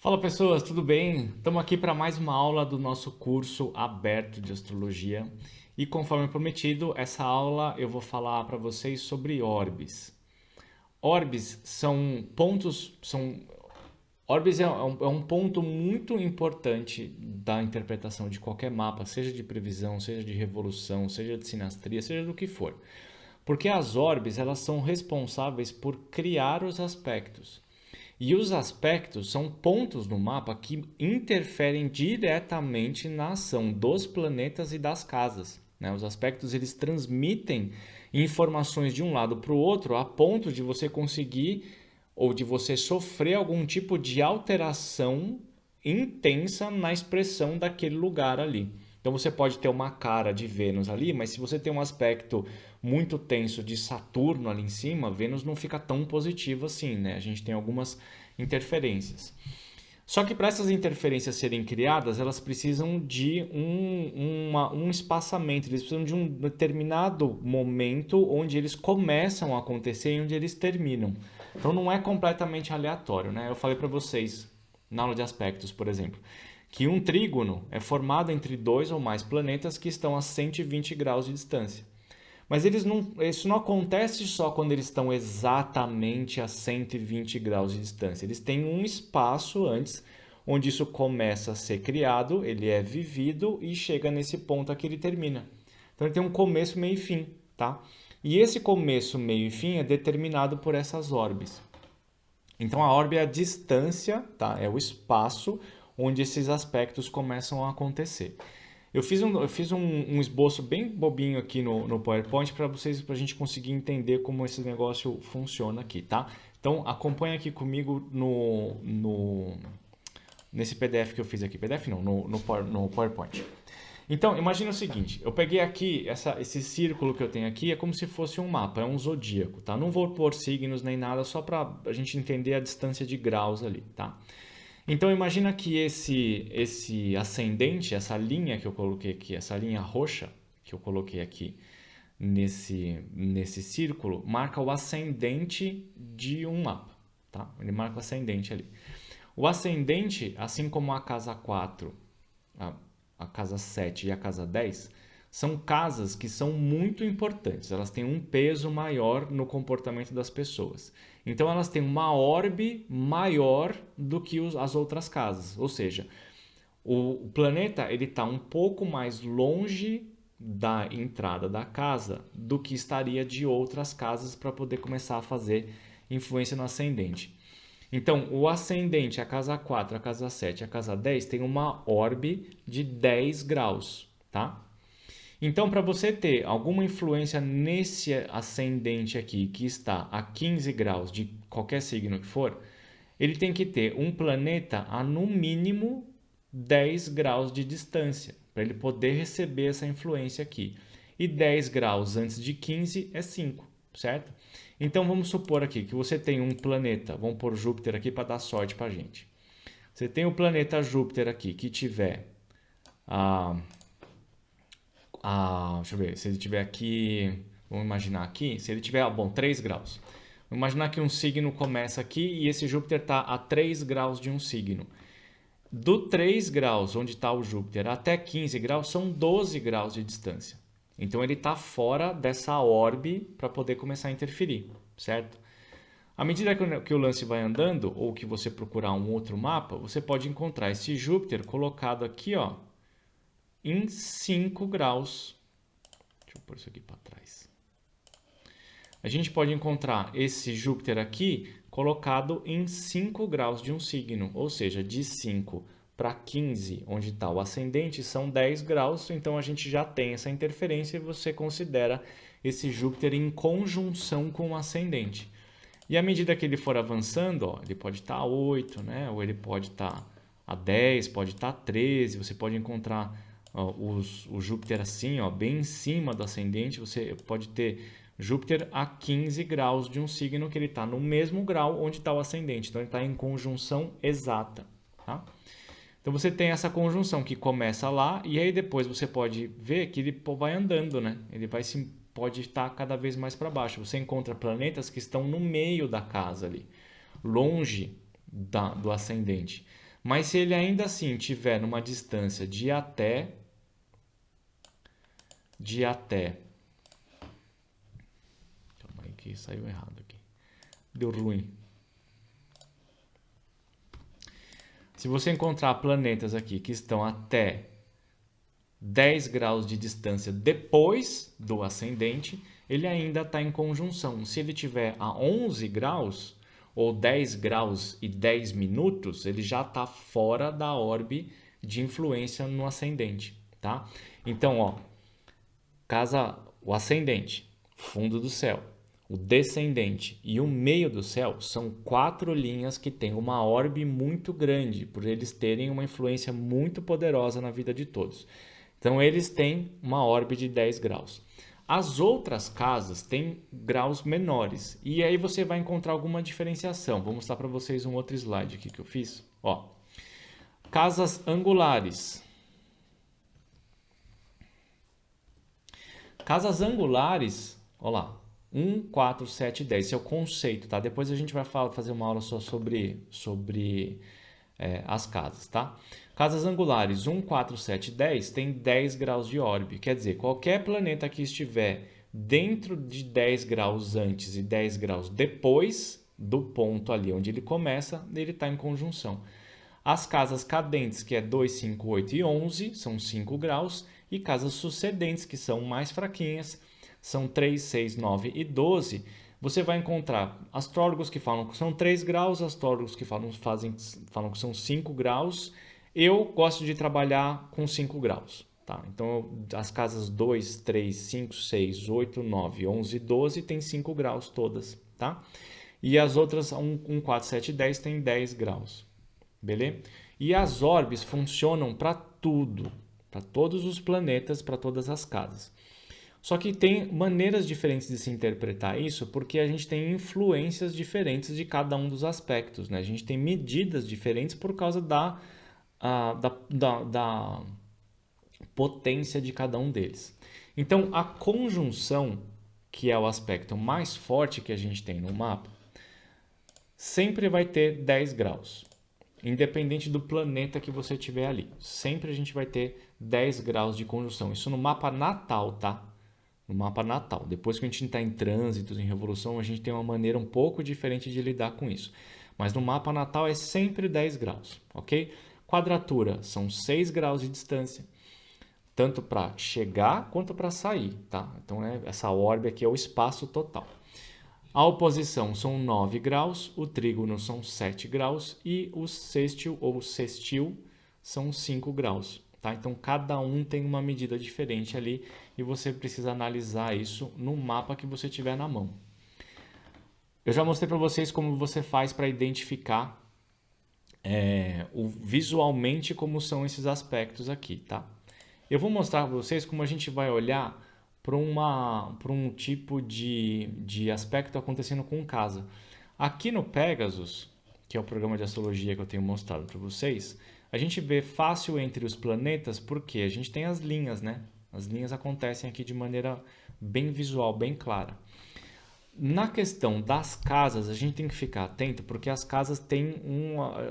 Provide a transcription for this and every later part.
Fala pessoas, tudo bem? Estamos aqui para mais uma aula do nosso curso aberto de astrologia e conforme prometido, essa aula eu vou falar para vocês sobre orbes. Orbes são pontos, orbes é um ponto muito importante da interpretação de qualquer mapa, seja de previsão, seja de revolução, seja de sinastria, seja do que for. Porque as orbes elas são responsáveis por criar os aspectos. E os aspectos são pontos no mapa que interferem diretamente na ação dos planetas e das casas, né? Os aspectos eles transmitem informações de um lado para o outro a ponto de você conseguir ou de você sofrer algum tipo de alteração intensa na expressão daquele lugar ali. Então você pode ter uma cara de Vênus ali, mas se você tem um aspecto muito tenso de Saturno ali em cima, Vênus não fica tão positivo assim, né? A gente tem algumas interferências. Só que para essas interferências serem criadas, elas precisam de um espaçamento, eles precisam de um determinado momento onde eles começam a acontecer e onde eles terminam. Então não é completamente aleatório, né? Eu falei para vocês na aula de aspectos, por exemplo, que um trígono é formado entre dois ou mais planetas que estão a 120 graus de distância. Mas isso não acontece só quando eles estão exatamente a 120 graus de distância. Eles têm um espaço antes onde isso começa a ser criado, ele é vivido e chega nesse ponto aqui ele termina. Então ele tem um começo, meio e fim, tá? E esse começo, meio e fim é determinado por essas orbes. Então a orbe é a distância, tá? É o espaço onde esses aspectos começam a acontecer. Eu fiz um esboço bem bobinho aqui no PowerPoint para vocês, para a gente conseguir entender como esse negócio funciona aqui, tá? Então acompanha aqui comigo nesse PDF que eu fiz aqui. PDF não, no PowerPoint. Então, imagina o seguinte, eu peguei aqui, esse círculo que eu tenho aqui é como se fosse um mapa, é um zodíaco, tá? Não vou pôr signos nem nada, só para a gente entender a distância de graus ali, tá? Então, imagina que esse ascendente, essa linha que eu coloquei aqui, essa linha roxa que eu coloquei aqui nesse círculo, marca o ascendente de um mapa, tá? Ele marca o ascendente ali. O ascendente, assim como a casa 4, a, a casa 7 e a casa 10, são casas que são muito importantes. Elas têm um peso maior no comportamento das pessoas. Então elas têm uma orbe maior do que as outras casas. Ou seja, o planeta ele está um pouco mais longe da entrada da casa do que estaria de outras casas para poder começar a fazer influência no ascendente. Então, o ascendente, a casa 4, a casa 7, a casa 10 tem uma orbe de 10 graus, tá? Então, para você ter alguma influência nesse ascendente aqui, que está a 15 graus de qualquer signo que for, ele tem que ter um planeta a no mínimo 10 graus de distância, para ele poder receber essa influência aqui. E 10 graus antes de 15 é 5, certo? Então vamos supor aqui que você tem um planeta, vamos pôr Júpiter aqui para dar sorte para a gente. Você tem o planeta Júpiter aqui que tiver a, deixa eu ver, se ele tiver aqui, vamos imaginar aqui, se ele tiver, bom, 3 graus. Vamos imaginar que um signo começa aqui e esse Júpiter está a 3 graus de um signo. Do 3 graus, onde está o Júpiter, até 15 graus, são 12 graus de distância. Então ele está fora dessa orbe para poder começar a interferir, certo? À medida que o lance vai andando, ou que você procurar um outro mapa, você pode encontrar esse Júpiter colocado aqui, ó, em 5 graus. Deixa eu pôr isso aqui para trás. A gente pode encontrar esse Júpiter aqui colocado em 5 graus de um signo, ou seja, de 5 para 15, onde está o ascendente, são 10 graus, então a gente já tem essa interferência e você considera esse Júpiter em conjunção com o ascendente. E à medida que ele for avançando, ó, ele pode estar a 8, né? Ou ele pode estar a 10, pode estar a 13, você pode encontrar ó, o Júpiter assim, ó, bem em cima do ascendente, você pode ter Júpiter a 15 graus de um signo que ele está no mesmo grau onde está o ascendente, então ele está em conjunção exata, tá? Então você tem essa conjunção que começa lá e aí depois você pode ver que ele vai andando, né? Ele pode estar cada vez mais para baixo. Você encontra planetas que estão no meio da casa ali, longe do ascendente. Mas se ele ainda assim tiver numa distância de até calma aí que saiu errado aqui. Deu ruim. Se você encontrar planetas aqui que estão até 10 graus de distância depois do ascendente, ele ainda está em conjunção. Se ele tiver a 11 graus, ou 10 graus e 10 minutos, ele já está fora da orbe de influência no ascendente, tá? Então, ó, o ascendente, fundo do céu, o descendente e o meio do céu são 4 linhas que têm uma orbe muito grande, por eles terem uma influência muito poderosa na vida de todos. Então, eles têm uma orbe de 10 graus. As outras casas têm graus menores. E aí você vai encontrar alguma diferenciação. Vou mostrar para vocês um outro slide aqui que eu fiz. Ó, casas angulares. Casas angulares, ó lá, 1, 4, 7, 10. Esse é o conceito, tá? Depois a gente vai fazer uma aula só sobre as casas, tá? Casas angulares 1, 4, 7, 10 tem 10 graus de orbe. Quer dizer, qualquer planeta que estiver dentro de 10 graus antes e 10 graus depois do ponto ali onde ele começa, ele está em conjunção. As casas cadentes, que é 2, 5, 8 e 11, são 5 graus. E casas sucedentes, que são mais fraquinhas, são 3, 6, 9 e 12. Você vai encontrar astrólogos que falam que são 3 graus, astrólogos que falam que são 5 graus. Eu gosto de trabalhar com 5 graus. Tá? Então, as casas 2, 3, 5, 6, 8, 9, 11 e 12 tem 5 graus todas. Tá? E as outras, 1, 4, 7 e 10 tem 10 graus. Beleza? E as orbes funcionam para tudo, para todos os planetas, para todas as casas. Só que tem maneiras diferentes de se interpretar isso, porque a gente tem influências diferentes de cada um dos aspectos, né? A gente tem medidas diferentes por causa da potência de cada um deles. Então, a conjunção, que é o aspecto mais forte que a gente tem no mapa, sempre vai ter 10 graus. Independente do planeta que você tiver ali. Sempre a gente vai ter 10 graus de conjunção. Isso no mapa natal, tá? No mapa natal. Depois que a gente está em trânsitos, em revolução, a gente tem uma maneira um pouco diferente de lidar com isso. Mas no mapa natal é sempre 10 graus, ok? Quadratura são 6 graus de distância, tanto para chegar quanto para sair, tá? Então, essa orbe aqui é o espaço total. A oposição são 9 graus, o trígono são 7 graus e o sextil ou sextil são 5 graus. Tá? Então, cada um tem uma medida diferente ali e você precisa analisar isso no mapa que você tiver na mão. Eu já mostrei para vocês como você faz para identificar visualmente como são esses aspectos aqui. Tá? Eu vou mostrar para vocês como a gente vai olhar para um tipo de aspecto acontecendo com casa. Aqui no Pegasus, que é o programa de astrologia que eu tenho mostrado para vocês, a gente vê fácil entre os planetas porque a gente tem as linhas, né? As linhas acontecem aqui de maneira bem visual, bem clara. Na questão das casas, a gente tem que ficar atento porque as casas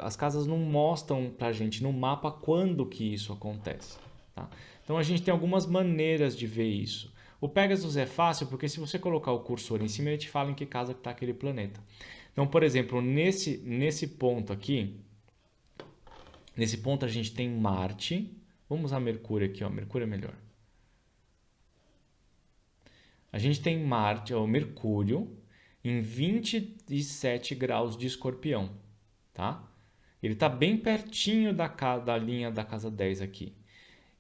as casas não mostram para a gente no mapa quando que isso acontece. Tá? Então a gente tem algumas maneiras de ver isso. O Pegasus é fácil porque se você colocar o cursor em cima, ele te fala em que casa está aquele planeta. Então, por exemplo, nesse ponto aqui, nesse ponto a gente tem Marte. Vamos usar Mercúrio aqui, ó. Mercúrio é melhor. A gente tem Mercúrio em 27 graus de Escorpião, tá? Ele está bem pertinho da linha da casa 10 aqui.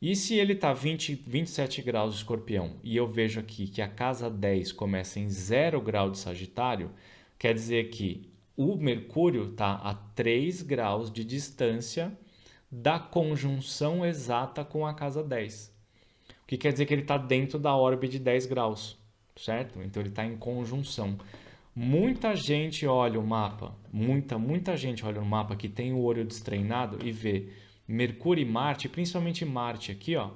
E se ele está 27 graus de Escorpião e eu vejo aqui que a casa 10 começa em 0 grau de Sagitário, quer dizer que o Mercúrio está a 3 graus de distância da conjunção exata com a casa 10. O que quer dizer que ele está dentro da órbita de 10 graus, certo? Então ele está em conjunção. Muita gente olha o mapa, muita gente olha o mapa que tem o olho destreinado e vê Mercúrio e Marte, principalmente Marte aqui, ó.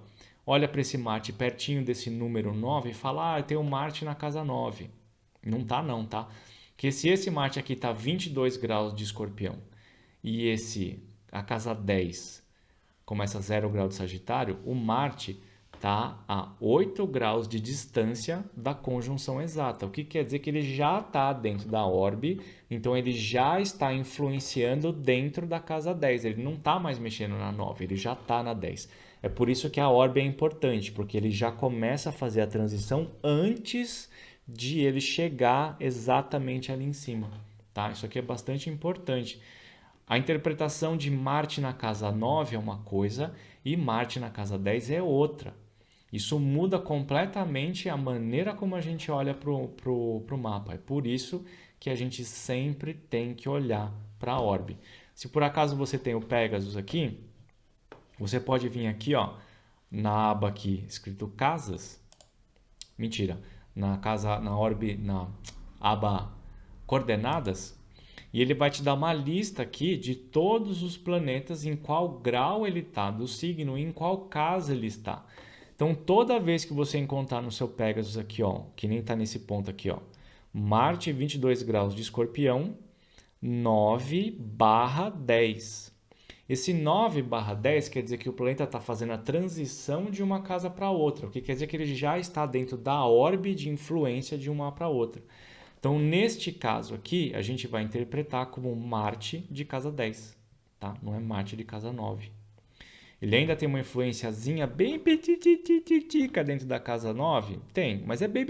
Olha para esse Marte pertinho desse número 9 e fala, eu tenho Marte na casa 9. Não tá não, tá? Porque se esse Marte aqui tá 22 graus de Escorpião e esse a casa 10 começa a 0 grau de Sagitário, o Marte está a 8 graus de distância da conjunção exata, o que quer dizer que ele já está dentro da orbe, então ele já está influenciando dentro da casa 10, ele não está mais mexendo na 9, ele já está na 10. É por isso que a orbe é importante, porque ele já começa a fazer a transição antes de ele chegar exatamente ali em cima. Tá? Isso aqui é bastante importante. A interpretação de Marte na casa 9 é uma coisa e Marte na casa 10 é outra. Isso muda completamente a maneira como a gente olha para o mapa. É por isso que a gente sempre tem que olhar para a orbe. Se por acaso você tem o Pegasus aqui, você pode vir aqui, ó, na aba aqui escrito casas. Mentira, na orbe, na aba coordenadas, e ele vai te dar uma lista aqui de todos os planetas, em qual grau ele está, do signo, em qual casa ele está. Então, toda vez que você encontrar no seu Pegasus aqui, ó, que nem está nesse ponto aqui, ó, Marte 22 graus de Escorpião, 9/10. Esse 9/10 quer dizer que o planeta está fazendo a transição de uma casa para outra, o que quer dizer que ele já está dentro da orbe de influência de uma para outra. Então, neste caso aqui, a gente vai interpretar como Marte de casa 10, tá? Não é Marte de casa 9. Ele ainda tem uma influenciazinha bem petititica dentro da casa 9? Tem, mas é bem.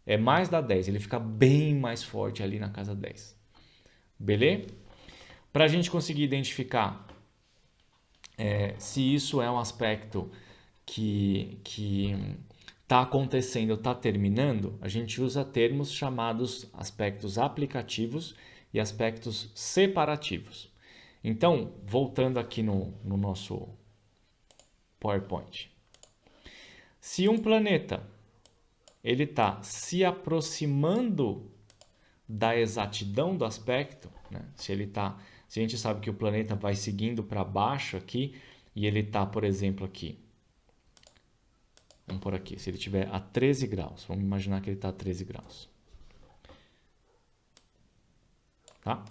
É mais da 10, ele fica bem mais forte ali na casa 10. Beleza? Para a gente conseguir identificar se isso é um aspecto que está acontecendo, está terminando, a gente usa termos chamados aspectos aplicativos e aspectos separativos. Então, voltando aqui no nosso PowerPoint. Se um planeta ele está se aproximando da exatidão do aspecto, né? Se a gente sabe que o planeta vai seguindo para baixo aqui e ele está, por exemplo, aqui. Vamos por aqui. Se ele estiver a 13 graus, vamos imaginar que ele está a 13 graus. Tá?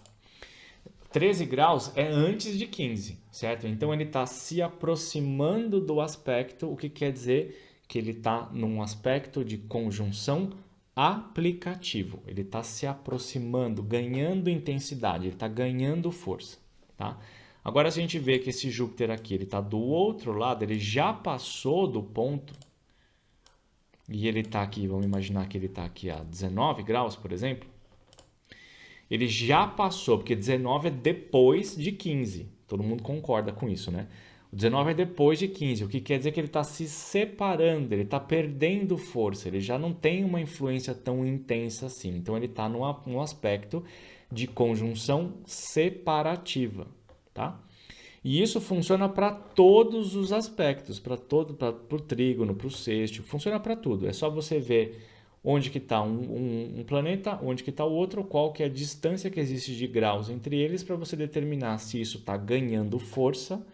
13 graus é antes de 15, certo? Então ele está se aproximando do aspecto, o que quer dizer que ele está num aspecto de conjunção aplicativo. Ele está se aproximando, ganhando intensidade, ele está ganhando força. Tá? Agora, se a gente vê que esse Júpiter aqui está do outro lado, ele já passou do ponto e ele está aqui, vamos imaginar que ele está aqui a 19 graus, por exemplo. Ele já passou, porque 19 é depois de 15. Todo mundo concorda com isso, né? O 19 é depois de 15, o que quer dizer que ele está se separando, ele está perdendo força, ele já não tem uma influência tão intensa assim. Então ele está num aspecto de conjunção separativa, tá? E isso funciona para todos os aspectos, para o trígono, para o sextil, funciona para tudo. É só você ver onde que está um planeta, onde que está o outro, qual que é a distância que existe de graus entre eles para você determinar se isso está ganhando força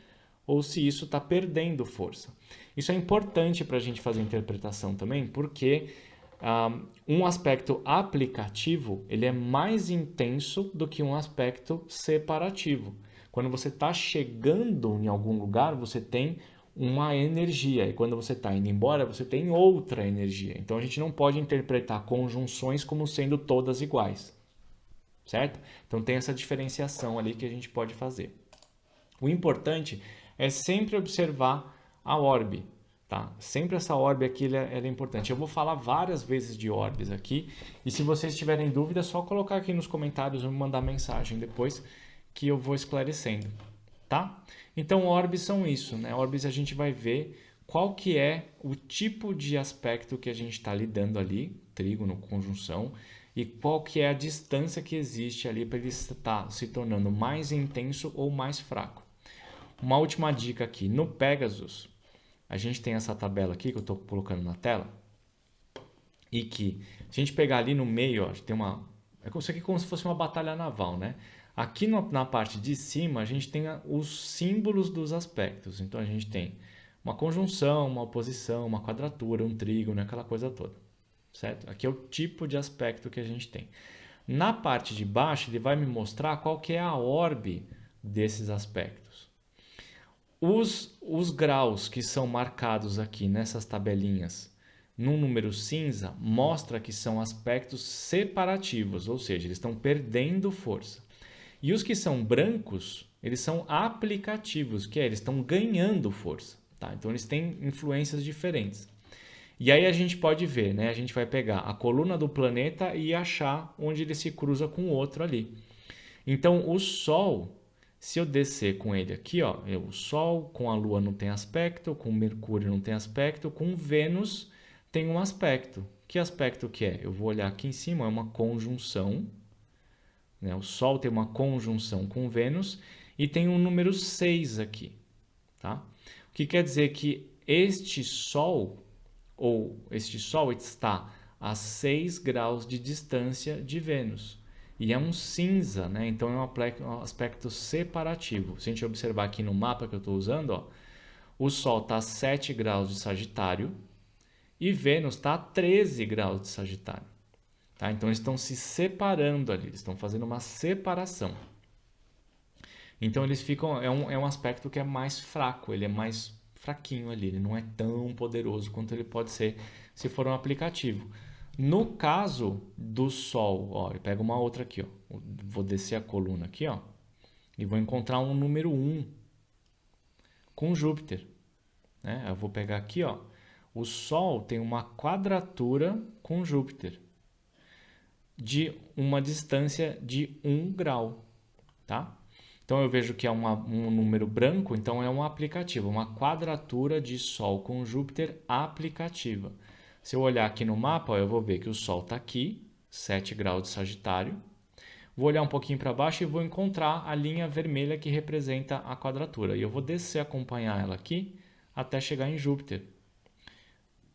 ou se isso está perdendo força. Isso é importante para a gente fazer interpretação também, porque um aspecto aplicativo ele é mais intenso do que um aspecto separativo. Quando você está chegando em algum lugar, você tem uma energia, e quando você está indo embora, você tem outra energia. Então a gente não pode interpretar conjunções como sendo todas iguais, certo? Então tem essa diferenciação ali que a gente pode fazer. O importante é sempre observar a orbe, tá? Sempre essa orbe aqui ela é importante. Eu vou falar várias vezes de orbes aqui, e se vocês tiverem dúvida, é só colocar aqui nos comentários ou me mandar mensagem depois que eu vou esclarecendo, tá? Então, orbes são isso, né? Orbes a gente vai ver qual que é o tipo de aspecto que a gente está lidando ali, trígono, conjunção, e qual que é a distância que existe ali para ele estar se tornando mais intenso ou mais fraco. Uma última dica aqui, no Pegasus, a gente tem essa tabela aqui que eu estou colocando na tela, e que se a gente pegar ali no meio, ó, tem uma... Isso aqui é como se fosse uma batalha naval, né? Aqui na parte de cima, a gente tem os símbolos dos aspectos. Então, a gente tem uma conjunção, uma oposição, uma quadratura, um trígono, aquela coisa toda. Certo? Aqui é o tipo de aspecto que a gente tem. Na parte de baixo, ele vai me mostrar qual que é a orbe desses aspectos. Os graus que são marcados aqui nessas tabelinhas no número cinza mostra que são aspectos separativos, ou seja, eles estão perdendo força. E os que são brancos, eles são aplicativos, que é, eles estão ganhando força. Tá? Então, eles têm influências diferentes. E aí a gente pode ver, né? A gente vai pegar a coluna do planeta e achar onde ele se cruza com o outro ali. Então, o Sol, se eu descer com ele aqui, ó, o Sol com a Lua não tem aspecto, com Mercúrio não tem aspecto, com Vênus tem um aspecto. Que aspecto que é? Eu vou olhar aqui em cima, é uma conjunção. Né? O Sol tem uma conjunção com Vênus e tem um número 6 aqui. Tá? O que quer dizer que este Sol está a 6 graus de distância de Vênus. E é um cinza, né? Então é um aspecto separativo. Se a gente observar aqui no mapa que eu estou usando, ó, o Sol está a 7 graus de Sagitário e Vênus está a 13 graus de Sagitário. Tá? Então eles estão se separando ali, eles estão fazendo uma separação. Então eles ficam. É um aspecto que é mais fraco, ele é mais fraquinho ali, ele não é tão poderoso quanto ele pode ser se for um aplicativo. No caso do Sol, ó, eu pego uma outra aqui, ó. Vou descer a coluna aqui, ó, e vou encontrar um número 1 com Júpiter. Né? Eu vou pegar aqui, ó, o Sol tem uma quadratura com Júpiter de uma distância de 1 grau. Tá? Então eu vejo que é um número branco, então é um aplicativo, uma quadratura de Sol com Júpiter aplicativa. Se eu olhar aqui no mapa, ó, eu vou ver que o Sol está aqui, 7 graus de Sagitário. Vou olhar um pouquinho para baixo e vou encontrar a linha vermelha que representa a quadratura. E eu vou descer, acompanhar ela aqui até chegar em Júpiter.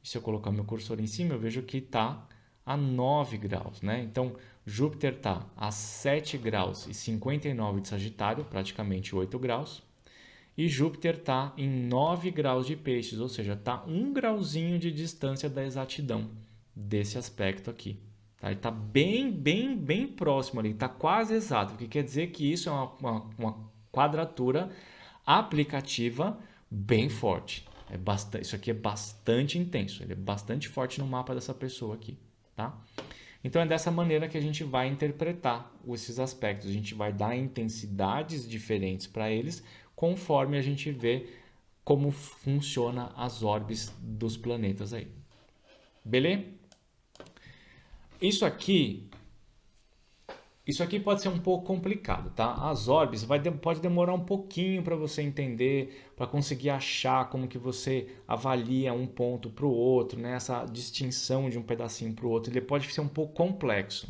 Se eu colocar meu cursor em cima, eu vejo que está a 9 graus. Né? Então, Júpiter está a 7 graus e 59 de Sagitário, praticamente 8 graus. E Júpiter está em 9 graus de Peixes, ou seja, está 1 grauzinho de distância da exatidão desse aspecto aqui. Tá? Ele está bem próximo ali, está quase exato, o que quer dizer que isso é uma quadratura aplicativa bem forte. Isso aqui é bastante intenso, ele é bastante forte no mapa dessa pessoa aqui. Tá? Então é dessa maneira que a gente vai interpretar esses aspectos, a gente vai dar intensidades diferentes para eles conforme a gente vê como funciona as órbes dos planetas aí. Beleza? Isso aqui pode ser um pouco complicado, tá? As órbes pode demorar um pouquinho para você entender, para conseguir achar como que você avalia um ponto para o outro, né? Essa distinção de um pedacinho para o outro, ele pode ser um pouco complexo.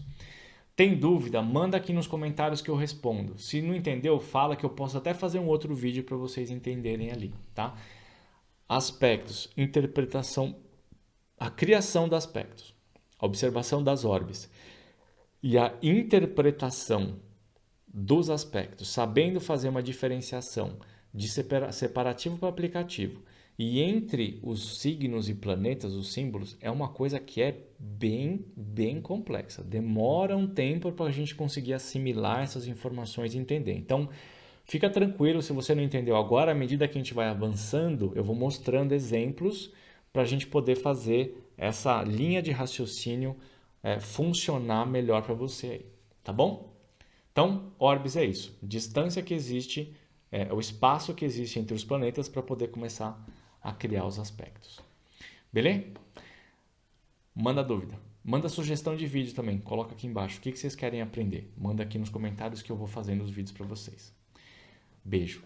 Tem dúvida? Manda aqui nos comentários que eu respondo. Se não entendeu, fala que eu posso até fazer um outro vídeo para vocês entenderem ali, tá? Aspectos, interpretação, a criação de aspectos, a observação das órbes e a interpretação dos aspectos, sabendo fazer uma diferenciação de separativo para aplicativo e entre os signos e planetas, os símbolos, é uma coisa que é bem complexa. Demora um tempo para a gente conseguir assimilar essas informações e entender. Então, fica tranquilo se você não entendeu agora. À medida que a gente vai avançando, eu vou mostrando exemplos para a gente poder fazer essa linha de raciocínio funcionar melhor para você aí. Tá bom? Então, órbis é isso. Distância que existe, o espaço que existe entre os planetas para poder começar a criar os aspectos. Beleza? Manda dúvida. Manda sugestão de vídeo também. Coloca aqui embaixo. O que vocês querem aprender? Manda aqui nos comentários que eu vou fazendo os vídeos para vocês. Beijo.